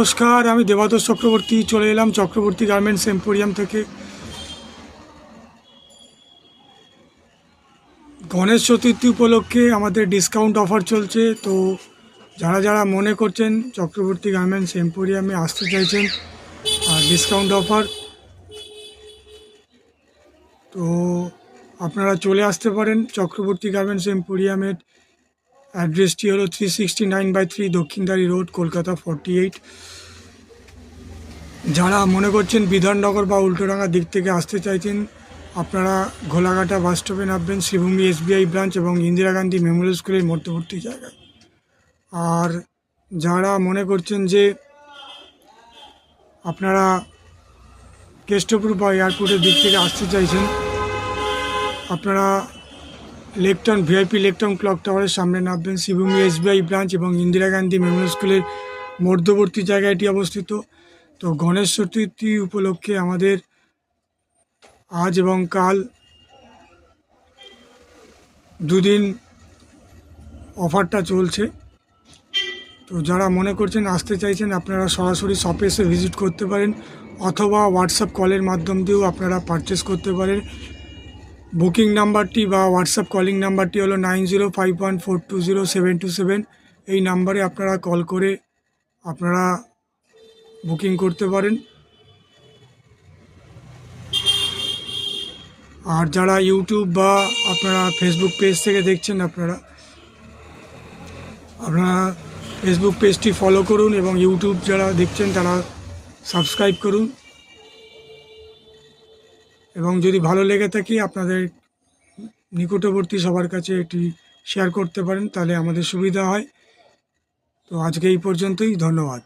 নমস্কার, আমি দেবাদোষ চক্রবর্তী চলে এলাম চক্রবর্তী গার্মেন্টস এম্পোরিয়াম থেকে। গণেশ চতুর্থী উপলক্ষে আমাদের ডিসকাউন্ট অফার চলছে। তো যারা যারা মনে করছেন চক্রবর্তী গার্মেন্টস এম্পোরিয়ামে আসতে চাইছেন আর ডিসকাউন্ট অফার, তো আপনারা চলে আসতে পারেন। চক্রবর্তী গার্মেন্টস এম্পোরিয়ামের অ্যাড্রেসটি হলো 369/3 দক্ষিণদারি রোড, কলকাতা 48। যারা মনে করছেন বিধাননগর বা উল্টোডাঙ্গার দিক থেকে আসতে চাইছেন, আপনারা ঘোলাঘাটা বাস স্টপে নামবেন, শ্রীভূমি SBI ব্রাঞ্চ এবং ইন্দিরা গান্ধী মেমোরিয়াল স্কুলের মধ্যবর্তী জায়গায়। আর যারা মনে করছেন যে আপনারা কেষ্টপুর বা এয়ারপোর্টের দিক থেকে আসতে চাইছেন, আপনারা লেকটাউন VIP লেকটাউন ক্লক টাওয়ারের সামনে নামবেন, শ্রীভূমি SBI ব্রাঞ্চ এবং ইন্দিরা গান্ধী মেমোরিয়াল স্কুলের মধ্যবর্তী জায়গায় এটি অবস্থিত। তো গণেশ চতুর্থী উপলক্ষে আমাদের আজ এবং কাল দুদিন অফারটা চলছে। তো যারা মনে করছেন আসতে চাইছেন, আপনারা সরাসরি শপে এসে ভিজিট করতে পারেন, অথবা হোয়াটসঅ্যাপ কলের মাধ্যম দিয়েও আপনারা পারচেস করতে পারেন। বুকিং নাম্বারটি বা হোয়াটসঅ্যাপ কলিং নাম্বারটি হলো 9051420727। এই নাম্বারে আপনারা কল করে আপনারা বুকিং করতে পারেন। আর যারা ইউটিউব বা আপনারা ফেসবুক পেজ থেকে দেখছেন, আপনারা ফেসবুক পেজটি ফলো করুন এবং ইউটিউব যারা দেখছেন তারা সাবস্ক্রাইব করুন। এবং যদি ভালো লেগে থাকে আপনাদের নিকটবর্তী সবার কাছে এটি শেয়ার করতে পারেন, তাহলে আমাদের সুবিধা হয়। তো আজকে এই পর্যন্তই, ধন্যবাদ।